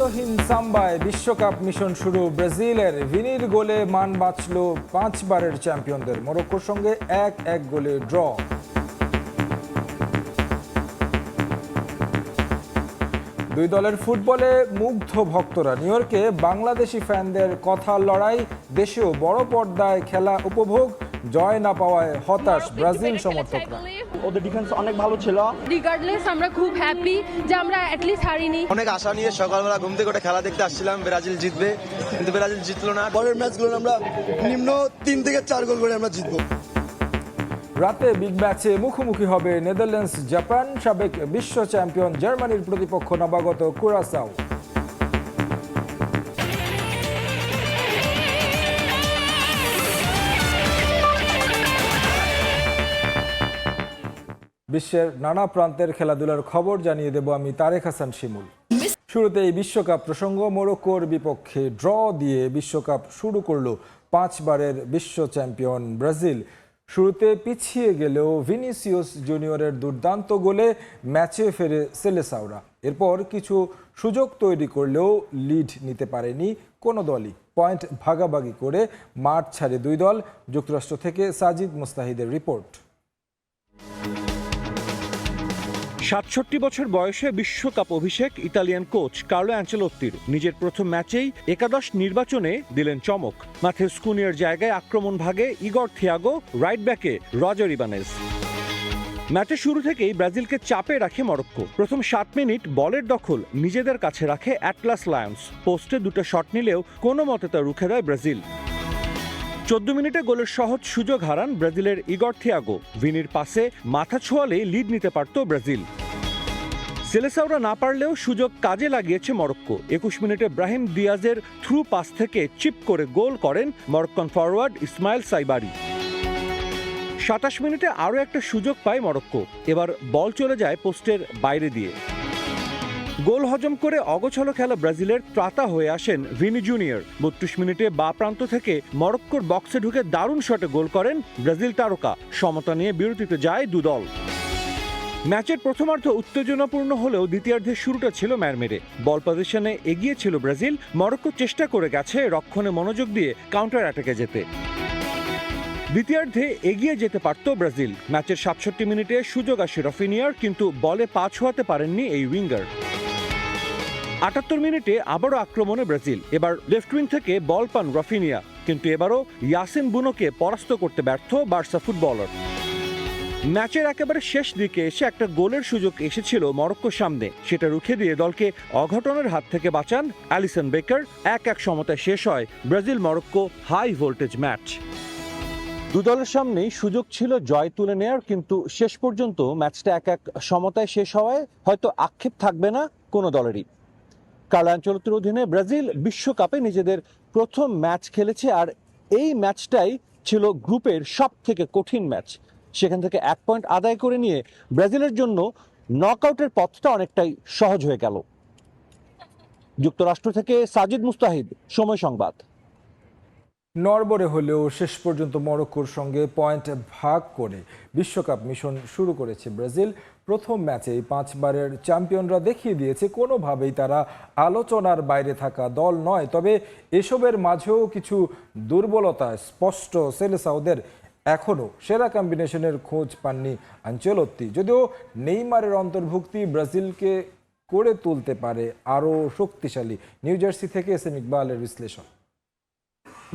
দ্বন্দ্বহীন সাম্বায় বিশ্বকাপ মিশন শুরু ব্রাজিলের। ভিনির গোলে মান বাঁচল 5 বারের চ্যাম্পিয়নদের। মরক্কোর সঙ্গে 1-1 গোলে ড্র। দুই দলের ফুটবলে মুগ্ধ ভক্তরা। নিউ ইয়র্কে বাংলাদেশি ফ্যানদের কথার লড়াই। দেশেও বড় পর্দায় খেলা উপভোগ। জয় না পাওয়ায় হতাশ ব্রাজিল সমর্থকরা। ওদের ডিফেন্স অনেক ভালো ছিল। রিগার্ডলেস আমরা খুব হ্যাপি যে আমরা অ্যাটলিস্ট হারিনি। অনেক আশা নিয়ে সকালবেলা ঘুম থেকে খেলা দেখতে আসছিলাম, ব্রাজিল জিতবে, কিন্তু ব্রাজিল জিতলো না। পরের ম্যাচগুলো আমরা নিম্ন 3 থেকে 4 গোল করে আমরা জিতবো। রাতে বিগ ম্যাচে মুখোমুখি হবে নেদারল্যান্ডস জাপান। সাবেক বিশ্ব চ্যাম্পিয়ন জার্মানির প্রতিপক্ষ নবাগত কুরাসাও। বিশ্বের নানা প্রান্তের খেলাধুলার খবর জানিয়ে দেব আমি তারেক হাসান শিমুল। শুরুতে এই বিশ্বকাপ প্রসঙ্গ। মরক্কোর বিপক্ষে ড্র দিয়ে বিশ্বকাপ শুরু করল 5 বারের বিশ্ব চ্যাম্পিয়ন ব্রাজিল। শুরুতে পিছিয়ে গেলেও ভিনিসিয়াস জুনিয়রের দুর্দান্ত গোলে ম্যাচে ফেরে সেলেসাওরা। এরপর কিছু সুযোগ তৈরি করলেও লিড নিতে পারেনি কোনো দলই। পয়েন্ট ভাগাভাগি করে মাঠ ছাড়ে দুই দল। যুক্তরাষ্ট্র থেকে সাজিদ মুস্তাহিদের রিপোর্ট। ৬৭ বছর বয়সে বিশ্বকাপ অভিষেক ইতালিয়ান কোচ কার্লো অ্যাঞ্চেলোত্তির। নিজের প্রথম ম্যাচেই একাদশ নির্বাচনে দিলেন চমক। মাথেউস কুনিয়ার জায়গায় আক্রমণ ভাগে ইগর থিয়াগো, রাইট ব্যাকে রজার ইবানেজ। ম্যাচের শুরু থেকেই ব্রাজিলকে চাপে রাখে মরক্কো। প্রথম 7 মিনিট বলের দখল নিজেদের কাছে রাখে অ্যাটলাস লায়ন্স। পোস্টে 2টা শট নিলেও কোনো মতে তা রুখে দেয় ব্রাজিল। 14 মিনিটে গোলের সহজ সুযোগ হারান ব্রাজিলের ইগর থিয়াগো। ভিনির পাসে মাথা ছোঁয়ালে লিড নিতে পারত ব্রাজিল। সেলেসাওরা না পারলেও সুযোগ কাজে লাগিয়েছে মরক্কো। 21 মিনিটে ব্রাহিম দিয়াজের থ্রু পাস থেকে চিপ করে গোল করেন মরক্কন ফরওয়ার্ড ইসমাইল সাইবারি। 27 মিনিটে আরও একটা সুযোগ পায় মরক্কো। এবার বল চলে যায় পোস্টের বাইরে দিয়ে। গোল হজম করে অগোছালো খেলা ব্রাজিলের ত্রাতা হয়ে আসেন ভিনি জুনিয়র। 32 মিনিটে বাঁ প্রান্ত থেকে মরক্কোর বক্সে ঢুকে দারুণ শটে গোল করেন ব্রাজিল তারকা। সমতা নিয়ে বিরতিতে যায় দুদল। ম্যাচের প্রথমার্ধ উত্তেজনাপূর্ণ হলেও দ্বিতীয়ার্ধের শুরুটা ছিল ম্যারমেরে। বল পজিশনে এগিয়ে ছিল ব্রাজিল। মরক্কো চেষ্টা করে গেছে রক্ষণে মনোযোগ দিয়ে কাউন্টার অ্যাটাকে যেতে। দ্বিতীয়ার্ধে এগিয়ে যেতে পারত ব্রাজিল। ম্যাচের 67 মিনিটে সুযোগ আসে রফিনিয়ার, কিন্তু বলে পা ছোঁয়াতে পারেননি এই উইঙ্গার। 78 মিনিটে আবারও আক্রমণে ব্রাজিল। এবার লেফট উইং থেকে বল পান রফিনিয়া, কিন্তু এবারও ইয়াসিন বুনোকে পরাস্ত করতে ব্যর্থ বার্সা ফুটবলার। ম্যাচের একেবারে শেষ দিকে এসে একটা গোলের সুযোগ এসেছিল মরক্কোর সামনে। সেটা রুখে দিয়ে দলকে অঘটনের হাত থেকে বাঁচান অ্যালিসন বেকার। 1-1 সমতায় শেষ হয় Brazil Morocco high voltage match. দু দলের সামনেই সুযোগ ছিল জয় তুলে নেয়ার, কিন্তু শেষ পর্যন্ত ম্যাচটা 1-1 সমতায় শেষ হওয়ায় হয়তো আক্ষেপ থাকবে না কোনো দলেরই। কার্লো অ্যাঞ্চেলোত্তির অধীনে ব্রাজিল বিশ্বকাপে নিজেদের প্রথম ম্যাচ খেলেছে, আর এই ম্যাচটাই ছিল গ্রুপের সব থেকে কঠিন ম্যাচ। সেখান থেকে 1 পয়েন্ট আদায় করে নিয়ে ব্রাজিলের জন্য নকআউটের পথটা অনেকটাই সহজ হয়ে গেল। যুক্তরাষ্ট্র থেকে সাজিদ মুস্তাহিদ, সময় সংবাদ। নড়বড়ে হলেও শেষ পর্যন্ত মরক্কোর সঙ্গে পয়েন্ট ভাগ করে বিশ্বকাপ মিশন শুরু করেছে ব্রাজিল। প্রথম ম্যাচেই 5 বারের চ্যাম্পিয়নরা দেখিয়ে দিয়েছে কোনোভাবেই তারা আলোচনার বাইরে থাকা দল নয়। তবে এসবের মাঝেও কিছু দুর্বলতা স্পষ্ট। সেলেসাওদের এখনও সেরা কম্বিনেশনের খোঁজ পাননি আনচেলোত্তি। যদিও নেইমারের অন্তর্ভুক্তি ব্রাজিলকে করে তুলতে পারে আরও শক্তিশালী। নিউ জার্সি থেকে এস এম ইকবালের বিশ্লেষণ।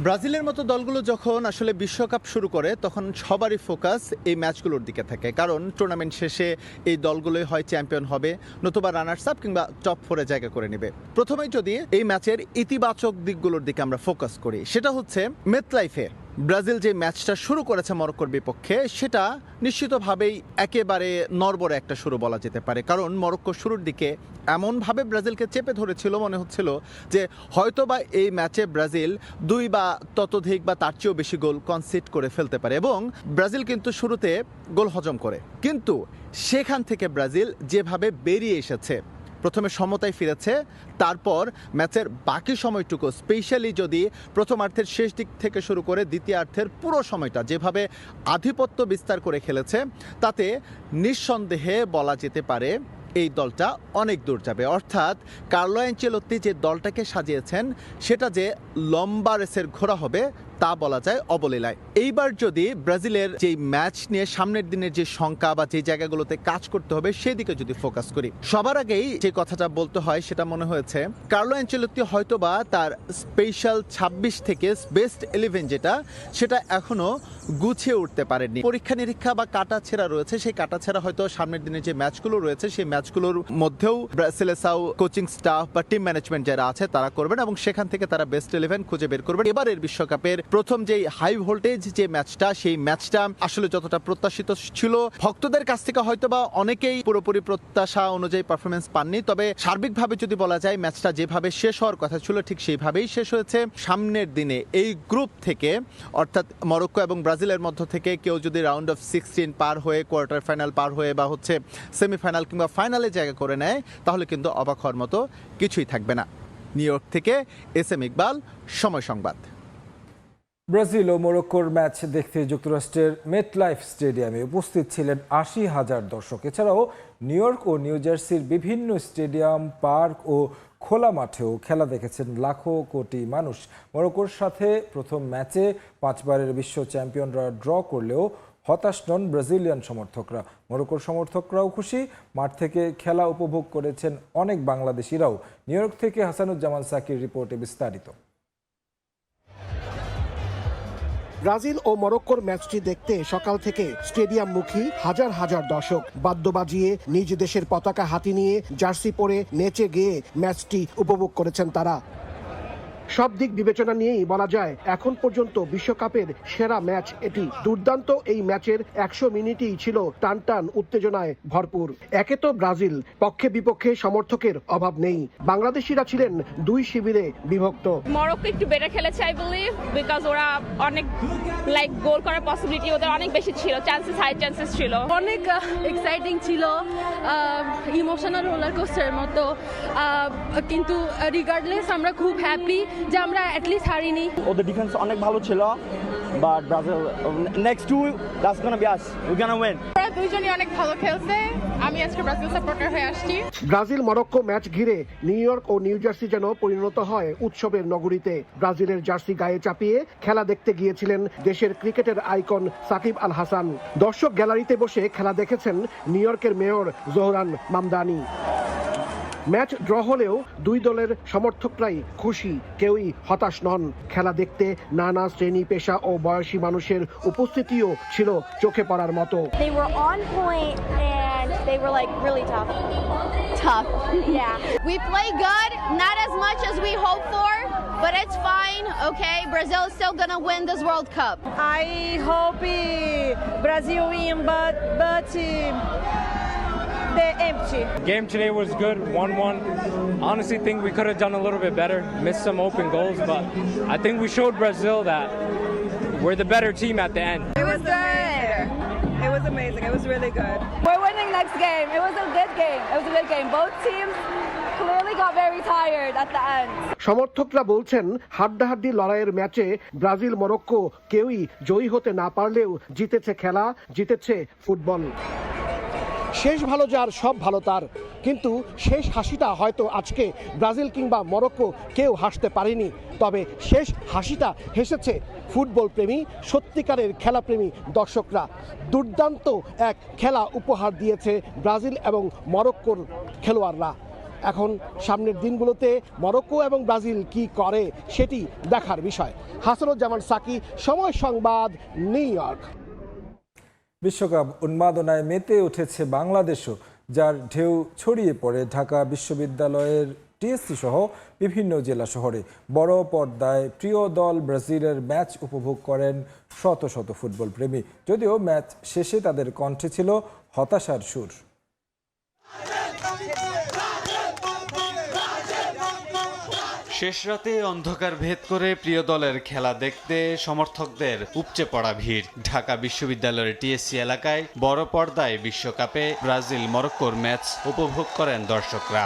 ব্রাজিলের মতো দলগুলো যখন আসলে বিশ্বকাপ শুরু করে তখন সবারই ফোকাস এই ম্যাচগুলোর দিকে থাকে, কারণ টুর্নামেন্ট শেষে এই দলগুলোই হয় চ্যাম্পিয়ন হবে, নতুবা রানার্স আপ কিংবা টপ 4-এ জায়গা করে নেবে। প্রথমেই যদি এই ম্যাচের ইতিবাচক দিকগুলোর দিকে আমরা ফোকাস করি, সেটা হচ্ছে মেটলাইফে ব্রাজিল যে ম্যাচটা শুরু করেছে মরক্কোর বিপক্ষে, সেটা নিশ্চিতভাবেই একেবারে নড়বড়ে একটা শুরু বলা যেতে পারে। কারণ মরক্কো শুরুর দিকে এমনভাবে ব্রাজিলকে চেপে ধরেছিল, মনে হচ্ছিল যে হয়তোবা এই ম্যাচে ব্রাজিল 2 বা ততোধিক বা তার চেয়েও বেশি গোল কনসিড করে ফেলতে পারে। এবং ব্রাজিল কিন্তু শুরুতে গোল হজম করে, কিন্তু সেখান থেকে ব্রাজিল যেভাবে বেরিয়ে এসেছে, প্রথমে সমতায় ফিরেছে, তারপর ম্যাচের বাকি সময়টুকু, স্পেশালি যদি প্রথমার্ধের শেষ দিক থেকে শুরু করে দ্বিতীয়ার্ধের পুরো সময়টা যেভাবে আধিপত্য বিস্তার করে খেলেছে, তাতে নিঃসন্দেহে বলা যেতে পারে এই দলটা অনেক দূর যাবে। অর্থাৎ কার্লো অ্যানচেলোত্তি যে দলটাকে সাজিয়েছেন সেটা যে লম্বা রেসের ঘোড়া হবে তা বলা যায় অবলীলায়। এইবার যদি ব্রাজিলের যে ম্যাচ নিয়ে সামনের দিনের যে শঙ্কা বা যে জায়গাগুলোতে কাজ করতে হবে সেদিকে যদি ফোকাস করি, সবার আগেই যে কথাটা বলতে হয় সেটা মনে হয়েছে কার্লো অ্যানচেলোত্তি হয়তোবা তার স্পেশাল 26 থেকে বেস্ট 11 যেটা সেটা এখনো গুছিয়ে উঠতে পারেননি। পরীক্ষা নিরীক্ষা বা কাটাছেঁড়া রয়েছে, সেই কাটাছেঁড়া হয়তো সামনের দিনে যে ম্যাচগুলো রয়েছে সেই ম্যাচগুলোর মধ্যেও সেলেসাও কোচিং স্টাফ বা টিম ম্যানেজমেন্ট যারা আছে তারা করবেন এবং সেখান থেকে তারা বেস্ট 11 খুঁজে বের করবেন। এবারের বিশ্বকাপের প্রথম যে হাই ভোল্টেজ যে ম্যাচটা, সেই ম্যাচটা আসলে যতটা প্রত্যাশিত ছিল ভক্তদের কাছ থেকে হয়তোবা অনেকেই পুরোপুরি প্রত্যাশা অনুযায়ী পারফরমেন্স পাননি, তবে সার্বিকভাবে যদি বলা যায় ম্যাচটা যেভাবে শেষ হওয়ার কথা ছিল ঠিক সেইভাবেই শেষ হয়েছে। সামনের দিনে এই গ্রুপ থেকে অর্থাৎ মরক্কো এবং ব্রাজিলের মধ্য থেকে কেউ যদি রাউন্ড অফ 16 পার হয়ে কোয়ার্টার ফাইনাল পার হয়ে বা সেমিফাইনাল কিংবা ফাইনালে জায়গা করে নেয় তাহলে কিন্তু অবাক হওয়ার মতো কিছুই থাকবে না। নিউ ইয়র্ক থেকে SM ইকবাল, সময় সংবাদ। ব্রাজিল ও মরক্কোর ম্যাচ দেখতে যুক্তরাষ্ট্রের মেটলাইফ স্টেডিয়ামে উপস্থিত ছিলেন 80,000 দর্শক। এছাড়াও নিউ ইয়র্ক ও নিউ জার্সির বিভিন্ন স্টেডিয়াম, পার্ক ও খোলা মাঠেও খেলা দেখেছেন লাখো কোটি মানুষ। মরক্কোর সাথে প্রথম ম্যাচে 5 বারের বিশ্ব চ্যাম্পিয়নরা ড্র করলেও হতাশ নন ব্রাজিলিয়ান সমর্থকরা। মরক্কোর সমর্থকরাও খুশি, মাঠ থেকে খেলা উপভোগ করেছেন অনেক বাংলাদেশিরাও। নিউ ইয়র্ক থেকে হাসানুজ্জামান সাকির রিপোর্টে বিস্তারিত। ব্রাজিল ও মরক্কোর ম্যাচটি দেখতে সকাল থেকে স্টেডিয়ামমুখী হাজার হাজার দর্শক বাদ্য বাজিয়ে নিজ দেশের পতাকা হাতে নিয়ে জার্সি পরে নেচে গেয়ে ম্যাচটি উপভোগ করেছেন তারা। সব দিক বিবেচনা নিয়েই বলা যায় এখন পর্যন্ত বিশ্বকাপের সেরা ম্যাচ এটি। দুর্দান্ত এই ম্যাচের 100 মিনিটই ছিল টানটান উত্তেজনায় ভরপুর। একে তো ব্রাজিল, পক্ষে বিপক্ষে সমর্থকের অভাব নেই। বাংলাদেশিরা ছিলেন দুই শিবিরে বিভক্ত। মরক্কো একটু বেটার খেলেছে আই বিলিভ, বিকজ ওরা অনেক গোল করার পসিবিলিটি ওদের অনেক বেশি ছিল, হাই চান্সেস ছিল। অনেক এক্সাইটিং ছিল, ইমোশনাল রোলার কোস্টারের মতো, কিন্তু রিগার্ডলেস আমরা খুব হ্যাপি যে আমরা অ্যাটলিস্ট হারিনি। ওদের ডিফেন্স অনেক ভালো ছিল, but Brazil next to that's gonna be us, we gonna win. ওরা দুইজনই অনেক ভালো খেলছে, আমি আজকে ব্রাজিল সাপোর্টার হয়ে আসছি। ব্রাজিল মরক্কো ম্যাচ ঘিরে নিউ ইয়র্ক ও নিউ জার্সি যেন পরিণত হয় উৎসবের নগরীতে। ব্রাজিলের জার্সি গায়ে চাপিয়ে খেলা দেখতে গিয়েছিলেন দেশের ক্রিকেটের আইকন সাকিব আল হাসান। দর্শক গ্যালারিতে বসে খেলা দেখেছেন নিউ ইয়র্কের mayor Zohran Mamdani. Match draw হলেও দুই দলের সমর্থকরাই খুশি, কেউই হতাশ নন। খেলা দেখতে নানা শ্রেণী, পেশা ও বয়সী মানুষের উপস্থিতিও ছিল চোখে পড়ার মতো। They were on point and they were like really tough. Yeah. We play good, not as much as we hoped for, but it's fine. Okay, Brazil is still gonna win this World Cup. I hope Brazil win, but they're empty. Game today was good, 1-1. Honestly, think we could have done a little bit better, missed some open goals, but I think we showed Brazil that we're the better team at the end. It was good. It was amazing. It was really good. We're winning next game. It was a good game. It was a good game. Both teams clearly got very tired at the end. সমর্থকরা বলছেন হাড্ডাহাড্ডি লড়াইয়ের ম্যাচে Brazil Morocco কেউই জয়ী হতে না পারলেও জিতেছে খেলা, জিতেছে ফুটবল। শেষ ভালো যার সব ভালো তার, কিন্তু শেষ হাসিটা হয়তো আজকে ব্রাজিল কিংবা মরক্কো কেউ হাসতে পারেনি। তবে শেষ হাসিটা হেসেছে ফুটবল প্রেমী, সত্যিকারের খেলাপ্রেমী দর্শকরা। দুর্দান্ত এক খেলা উপহার দিয়েছে ব্রাজিল এবং মরক্কোর খেলোয়াড়রা। এখন সামনের দিনগুলোতে মরক্কো এবং ব্রাজিল কি করে সেটি দেখার বিষয়। হাসানুজ্জামান সাকি, সময় সংবাদ, নিউ ইয়র্ক। বিশ্বকাপ উন্মাদনায় মেতে উঠেছে বাংলাদেশও, যার ঢেউ ছড়িয়ে পড়ে ঢাকা বিশ্ববিদ্যালয়ের টিএসসি সহ বিভিন্ন জেলা শহরে। বড় পর্দায় প্রিয় দল ব্রাজিলের ম্যাচ উপভোগ করেন শত শত ফুটবল প্রেমী, যদিও ম্যাচ শেষে তাদের কণ্ঠে ছিল হতাশার সুর। শেষ রাতে অন্ধকার ভেদ করে প্রিয় দলের খেলা দেখতে সমর্থকদের উপচে পড়া ভিড়। ঢাকা বিশ্ববিদ্যালয়ের টিএসসি এলাকায় বড় পর্দায় বিশ্বকাপে ব্রাজিল মরক্কোর ম্যাচ উপভোগ করেন দর্শকরা।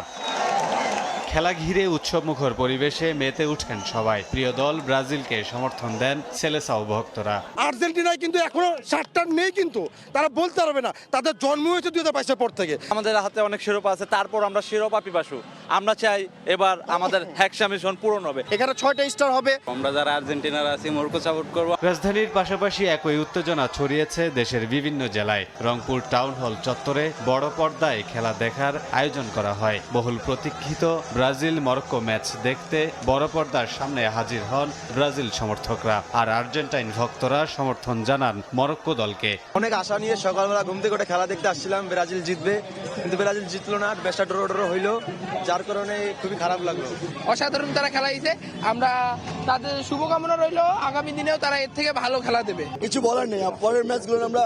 খেলা ঘিরে উৎসবমুখর পরিবেশে মেতে উঠেন সবাই। প্রিয় দল ব্রাজিলকে সমর্থন দেন সেলেসাও ভক্তরা। আর্জেন্টিনায় কিন্তু এখনো 60টা নেই, কিন্তু তারা বলতে পারবে না, তাদের জন্ম হয়েছে 2022 পর থেকে। আমাদের হাতে অনেক শিরোপা আছে, তারপর আমরা শিরোপা পিপাসু। আমরা চাই এবার আমাদের হ্যাকসা মিশন পূরণ হবে। এখানে 6টা স্টার হবে। আমরা যারা আর্জেন্টিনার আছি মরক্কো সাপোর্ট করব। রাজধানীর পাশাপাশি একই উত্তেজনা ছড়িয়েছে দেশের বিভিন্ন জেলায়। রংপুর টাউন হল চত্বরে বড় পর্দায় খেলা দেখার আয়োজন করা হয়। বহুল প্রতীক্ষিত ব্রাজিল মরক্কো ম্যাচ দেখতে বড় পর্দার সামনে হাজির হন ব্রাজিল সমর্থকরা, আর আর্জেন্টাইন ভক্তরা সমর্থন জানান মরক্কো দলকে। অনেক আশা নিয়ে সকালবেলা ঘুম থেকে উঠে খেলা দেখতে আসছিলাম, ব্রাজিল জিতবে, কিন্তু ব্রাজিল জিতলো না, ম্যাচটা ড্র হইলো, যার কারণে খুবই খারাপ লাগলো। অসাধারণ তারা খেলাইছে, আমরা তাদের শুভকামনা রইলো, আগামী দিনেও তারা এর থেকে ভালো খেলা দেবে। কিছু বলার নেই, পরের ম্যাচগুলো আমরা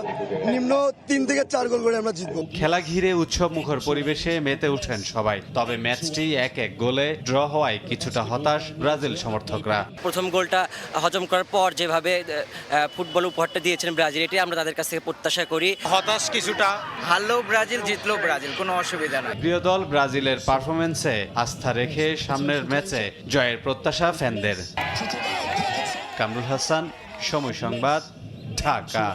নিম্ন 3 থেকে 4 গোল করে আমরা জিতবো। খেলা ঘিরে উৎসবমুখর পরিবেশে মেতে উঠেন সবাই। তবে ম্যাচটি 1-1 গোলে ড্র হওয়ায় কিছুটা হতাশ ব্রাজিল সমর্থকরা। প্রথম গোলটা হজম করার পর যেভাবে ফুটবল উপহারটা দিয়েছেন ব্রাজিল, এটি আমরা তাদের কাছ থেকে প্রত্যাশা করি। হতাশ কিছুটা, হারলেও ব্রাজিল, জিতলেও ব্রাজিল, কোনো অসুবিধা নাই। প্রিয় দল ব্রাজিলের পারফরমেন্সে আস্থা রেখে সামনের ম্যাচে জয়ের প্রত্যাশা ফ্যানদের। কামরুল হাসান, সময় সংবাদ, ঢাকা।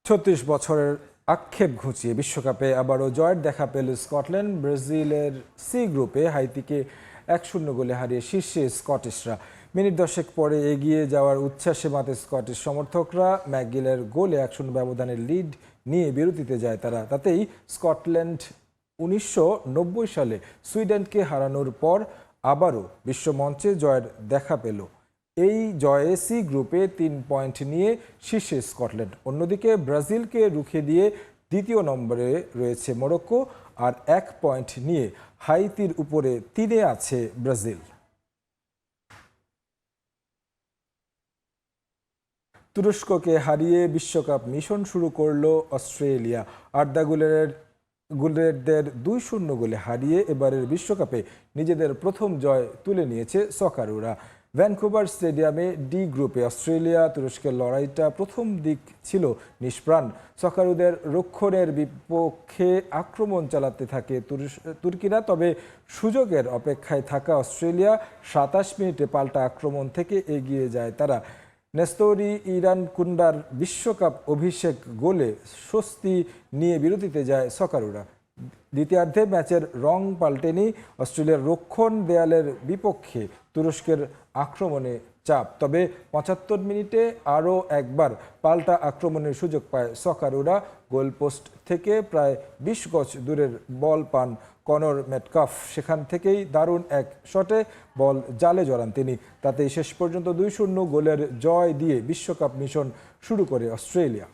36 বছরের আক্ষেপ ঘুচিয়ে বিশ্বকাপে আবারও জয়ের দেখা পেল স্কটল্যান্ড। ব্রাজিলের সি গ্রুপে হাইতিকে 1-0 গোলে হারিয়ে শীর্ষে স্কটিশরা। মিনিট 10 পরে এগিয়ে যাওয়ার উচ্ছ্বাসে মাতে স্কটিশ সমর্থকরা। ম্যাকগিলের গোলে 1-0 ব্যবধানের লিড নিয়ে বিরতিতে যায় তারা। তাতেই স্কটল্যান্ড 1990 সালে সুইডেনকে হারানোর পর আবারও বিশ্বমঞ্চে জয়ের দেখা পেল। এই জয়ে সি গ্রুপে 3 পয়েন্ট নিয়ে শীর্ষে স্কটল্যান্ড। অন্যদিকে ব্রাজিলকে রুখে দিয়ে দ্বিতীয় নম্বরে রয়েছে মরক্কো, আর 1 পয়েন্ট নিয়ে হাইতির উপরে 3-এ আছে ব্রাজিল। তুরস্ককে হারিয়ে বিশ্বকাপ মিশন শুরু করল অস্ট্রেলিয়া। আর্দা গুলেরদের 2-0 গোলে হারিয়ে এবারের বিশ্বকাপে নিজেদের প্রথম জয় তুলে নিয়েছে সকারুরা। ভ্যানকুভার স্টেডিয়ামে ডি গ্রুপে অস্ট্রেলিয়া তুরস্কের লড়াইটা প্রথম দিক ছিল নিষ্প্রাণ। সকারুদের রক্ষণের বিপক্ষে আক্রমণ চালাতে থাকে তুর্কিরা, তবে সুযোগের অপেক্ষায় থাকা অস্ট্রেলিয়া 27 মিনিটে পাল্টা আক্রমণ থেকে এগিয়ে যায় তারা। নেস্তোরি ইরানকুন্ডার বিশ্বকাপ অভিষেক গোলে স্বস্তি নিয়ে বিরতিতে যায় সকারুরা। দ্বিতীয়ার্ধে ম্যাচের রং পাল্টেনি অস্ট্রেলিয়ার রক্ষণ দেয়ালের বিপক্ষে তুরস্কের আক্রমণে চাপ। তবে 75 মিনিটে আরও একবার পাল্টা আক্রমণের সুযোগ পায় সকারুরা। গোলপোস্ট থেকে প্রায় 20 গজ দূরের বল পান কনর মেটকাফ। সেখান থেকেই দারুণ এক শটে বল জালে জড়ান তিনি। তাতেই শেষ পর্যন্ত 2-0 গোলের জয় দিয়ে বিশ্বকাপ মিশন শুরু করে অস্ট্রেলিয়া।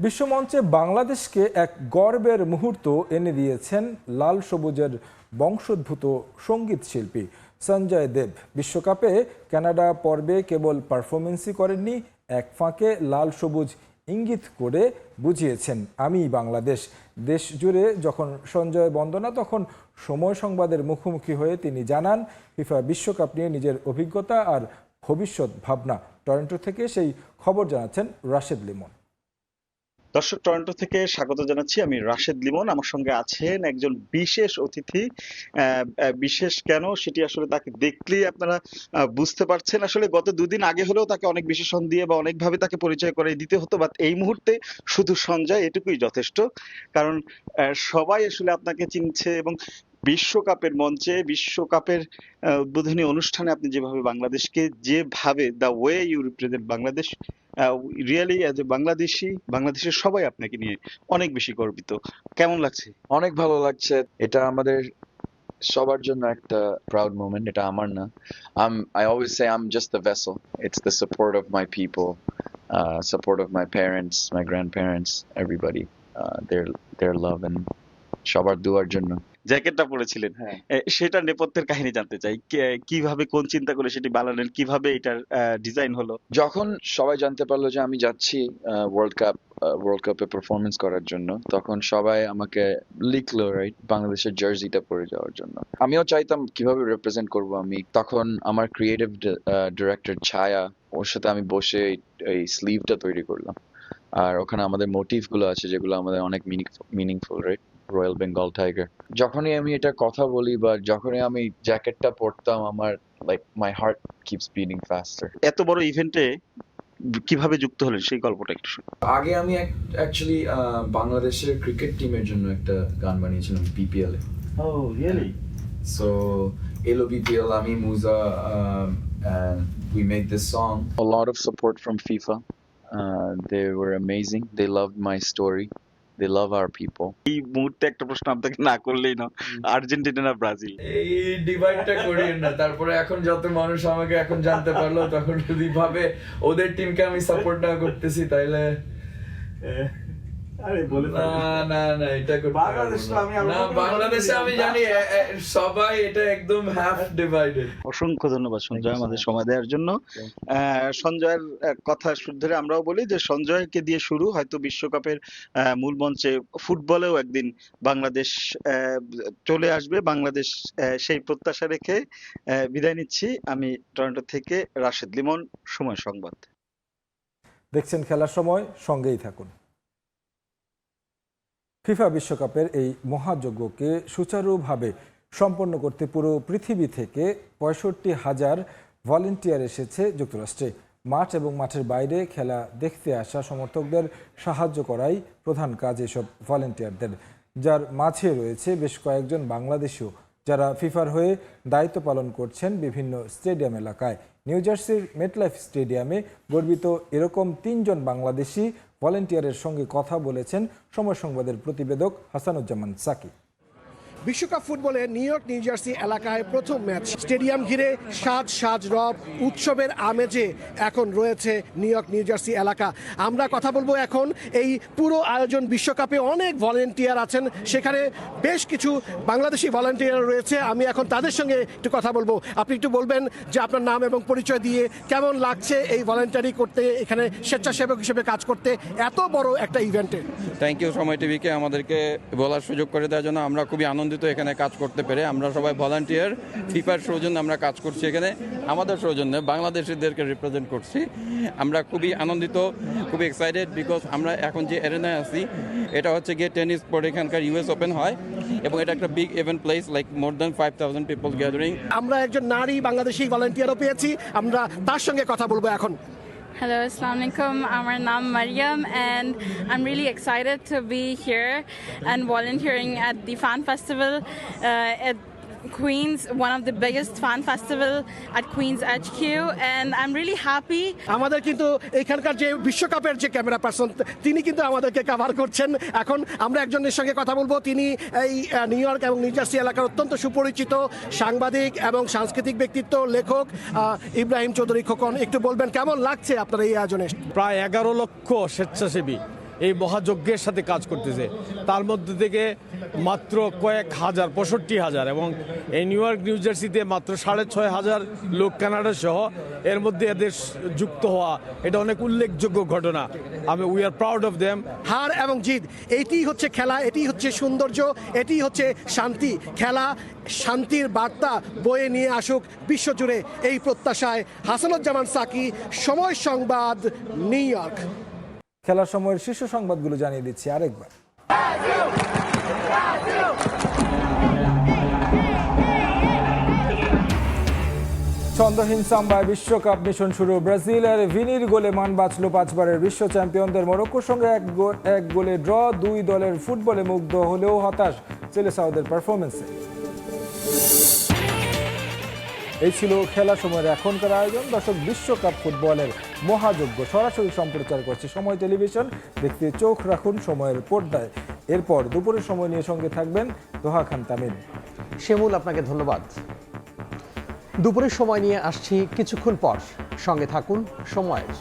বিশ্বমঞ্চে বাংলাদেশকে এক গর্বের মুহূর্ত এনে দিয়েছেন লাল সবুজের বংশোদ্ভূত সঙ্গীত শিল্পী সঞ্জয় দেব। বিশ্বকাপে কানাডা পর্বে কেবল পারফরমেন্সই করেননি, এক ফাঁকে লাল সবুজ ইঙ্গিত করে বুঝিয়েছেন আমি বাংলাদেশ। দেশ জুড়ে যখন সঞ্জয় বন্দনা, তখন সময় সংবাদের মুখোমুখি হয়ে তিনি জানান ফিফা বিশ্বকাপ নিয়ে নিজের অভিজ্ঞতা আর ভবিষ্যৎ ভাবনা। টরন্টো থেকে সেই খবর জানাচ্ছেন রাশেদ লিমন। দর্শক, টরন্টো থেকে স্বাগত জানাচ্ছি, আমি রাশেদ লিমন। আমার সঙ্গে আছেন একজন বিশেষ অতিথি। বিশেষ কেন সেটি আসলে তাকে দেখলেই আপনারা বুঝতে পারছেন। আসলে গত 2 দিন আগে হলেও তাকে অনেক বিশেষণ দিয়ে বা অনেকভাবে তাকে পরিচয় করে দিতে হতো, বাট এই মুহূর্তে শুধু সঞ্জয় এটুকুই যথেষ্ট। কারণ সবাই আসলে আপনাকে চিনছে এবং বিশ্বকাপের মঞ্চে, বিশ্বকাপের উদ্বোধনী অনুষ্ঠানে আপনি যেভাবে বাংলাদেশকে, যেভাবে the way you represent Bangladesh, really as a Bangladeshi, বাংলাদেশের সবাই আপনাকে নিয়ে অনেক বেশি গর্বিত। কেমন লাগছে? অনেক ভালো লাগছে। এটা আমাদের সবার জন্য একটা প্রাউড মোমেন্ট। এটা আমার না, I always say I'm just the vessel. It's the support of my people, support of my parents, my grandparents, everybody, their love and সবার দুয়ার জন্য। জ্যাকেটটা পরেছিলেন, সেটা নেপথ্যের কাহিনী জানতে চাই। কিভাবে, কোন চিন্তা করে সেটি বানালেন, কিভাবে এটার ডিজাইন হলো? যখন সবাই জানতে পারলো যে আমি যাচ্ছি ওয়ার্ল্ড কাপে পারফরমেন্স করার জন্য, তখন সবাই আমাকে লিখলো রাইট বাংলাদেশের জার্সিটা পরে যাওয়ার জন্য। আমিও চাইতাম কিভাবে রিপ্রেজেন্ট করব আমি। তখন আমার ক্রিয়েটিভ ডিরেক্টর ছায়া, ওর সাথে আমি বসে এই স্লিভটা তৈরি করলাম। আর ওখানে আমাদের মোটিভ গুলো আছে যেগুলো আমাদের অনেক meaningful right. Royal Bengal tiger. যখনই আমি এটা কথা বলি বা যখনই আমি জ্যাকেটটা পরতাম, আমার like my heart keeps beating ফাস্টার। এত বড় ইভেন্টে কিভাবে যুক্ত হলেন সেই গল্পটা একটু শুনুন। আগে আমি অ্যাকচুয়ালি বাংলাদেশের ক্রিকেট টিমের জন্য একটা গান বানিয়েছিলাম BPL A. Oh, really? So Elo BPL, Ami Musa, and we made this song. A lot of support from FIFA. They were amazing. They loved my story. They love our people. এই মুহূর্তে একটা প্রশ্ন আপনাকে না করলেই না, Argentina না Brazil? এই ডিভাইডটা করিয়েন না। তারপরে এখন যত মানুষ আমাকে এখন জানতে পারলো, তখন যদি ভাবে ওদের টিমকে আমি সাপোর্ট না করতেছি, তাইলে না এটা বাংলাদেশে আমি জানি সবাই এটা একদম হাফ ডিভাইডেড। অসংখ্য ধন্যবাদ সঞ্জয় আমাদের সময় দেওয়ার জন্য। সঞ্জয়ের কথা ধরে আমরাও বলি যে সঞ্জয়কে দিয়ে শুরু, হয়তো বিশ্বকাপের মূল মঞ্চে ফুটবলেও একদিন বাংলাদেশ চলে আসবে। বাংলাদেশ সেই প্রত্যাশা রেখে বিদায় নিচ্ছি। আমি টরন্টো থেকে রাশেদ লিমন, সময় সংবাদ। দেখছেন খেলার সময়, সঙ্গেই থাকুন। ফিফা বিশ্বকাপের এই মহাযজ্ঞকে সুচারুভাবে সম্পন্ন করতে পুরো পৃথিবী থেকে 65,000 ভলান্টিয়ার এসেছে যুক্তরাষ্ট্রে। মাঠ এবং মাঠের বাইরে খেলা দেখতে আসা সমর্থকদের সাহায্য করাই প্রধান কাজ এসব ভলান্টিয়ারদের, যার মাঝে রয়েছে বেশ কয়েকজন বাংলাদেশিও, যারা ফিফার হয়ে দায়িত্ব পালন করছেন বিভিন্ন স্টেডিয়াম এলাকায়। নিউ জার্সির মেটলাইফ স্টেডিয়ামে গর্বিত এরকম 3 জন বাংলাদেশি ভলান্টিয়ারের সঙ্গে কথা বলেছেন সময় সংবাদের প্রতিবেদক হাসানুজ্জামান সাকি। বিশ্বকাপ ফুটবলে নিউ ইয়র্ক নিউ জার্সি এলাকায় প্রথম ম্যাচ। স্টেডিয়াম ঘিরে সাজ রব, উৎসবের আমেজে এখন রয়েছে নিউ ইয়র্ক নিউ জার্সি এলাকা। আমরা কথা বলবো এখন এই পুরো আয়োজন বিশ্বকাপে অনেক ভলান্টিয়ার আছেন, সেখানে বেশ কিছু বাংলাদেশি ভলান্টিয়ার রয়েছে। আমি এখন তাদের সঙ্গে একটু কথা বলবো। আপনি একটু বলবেন যে আপনার নাম এবং পরিচয় দিয়ে কেমন লাগছে এই ভলান্টিয়ারি করতে, এখানে স্বেচ্ছাসেবক হিসেবে কাজ করতে এত বড় একটা ইভেন্টে? থ্যাংক ইউ সময় টিভিকে আমাদেরকে বলার সুযোগ করে দেওয়ার জন্য। আমরা খুবই আনন্দিত এখানে কাজ করতে পেরে। আমরা সবাই ভলান্টিয়ার, ফিফার সৌজন্যে আমরা কাজ করছি এখানে, আমাদের সৌজন্যে বাংলাদেশিদেরকে রিপ্রেজেন্ট করছি। আমরা খুবই আনন্দিত, খুবই এক্সাইটেড, বিকজ আমরা এখন যে এরিনায় আছি এটা হচ্ছে গিয়ে টেনিস কোর্ট, এখানকার US ওপেন হয় এবং এটা একটা big event place, like more than 5,000 people gathering. আমরা একজন নারী বাংলাদেশি ভলান্টিয়ারও পেয়েছি, আমরা তার সঙ্গে কথা বলবো এখন। Hello, Assalamu alaikum. আমার নাম Mariam and I'm really excited to be here and volunteering at the fan festival at Queens, one of the biggest fan festival at Queens HQ, and I'm really happy. আমাদের কিন্তু এখানকার যে বিশ্বকাপের যে camera person, তিনি কিন্তু আমাদেরকে cover করছেন। এখন আমরা একজনের সঙ্গে কথা বলবো, তিনি এই নিউ ইয়র্ক এবং নিউ জার্সি এলাকার অত্যন্ত সুপরিচিত সাংবাদিক এবং সাংস্কৃতিক ব্যক্তিত্ব, লেখক ইব্রাহিম চৌধুরী খোকন। একটু বলবেন কেমন লাগছে আপনার এই আয়োজনে? প্রায় 11 লক্ষ স্বেচ্ছাসেবী এই মহাযজ্ঞের সাথে কাজ করতেছে, তার মধ্যে থেকে মাত্র কয়েক হাজার, 65,000, এবং এই নিউ ইয়র্ক নিউ জার্সিতে মাত্র 6,500 লোক কানাডা সহ, এর মধ্যে এদের যুক্ত হওয়া এটা অনেক উল্লেখযোগ্য ঘটনা। We are proud of them. হার এবং জিত, এটি হচ্ছে খেলা, এটি হচ্ছে সৌন্দর্য, এটি হচ্ছে শান্তি। খেলা শান্তির বার্তা বয়ে নিয়ে আসুক বিশ্বজুড়ে, এই প্রত্যাশায় হাসানুজ্জামান সাকি, সময় সংবাদ, নিউ ইয়র্ক। খেলার সময়ের শীর্ষ সংবাদগুলো জানিয়ে দিচ্ছি আরেকবার। ছন্দহীন সাম্বায় বিশ্বকাপ মিশন শুরু। ব্রাজিলের ভিনির গোলে মান বাঁচল 5 বারের বিশ্ব চ্যাম্পিয়নদের। মরক্কোর সঙ্গে এক গোলে ড্র। 2 দলের ফুটবলে মুগ্ধ হলেও হতাশ সেলেসাওদের পারফরমেন্সে। এই ছিল খেলা সময়ের এখনকার আয়োজন। দর্শক, বিশ্বকাপ ফুটবলের মহাযজ্ঞ সরাসরি সম্প্রচার করছে সময় টেলিভিশন। দেখতে চোখ রাখুন সময়ের পর্দায়। এরপর দুপুরের সময় নিয়ে সঙ্গে থাকবেন দোহা খান তামিম। শিমুল, আপনাকে ধন্যবাদ। দুপুরের সময় নিয়ে আসছি কিছুক্ষণ পর, সঙ্গে থাকুন সময়ের।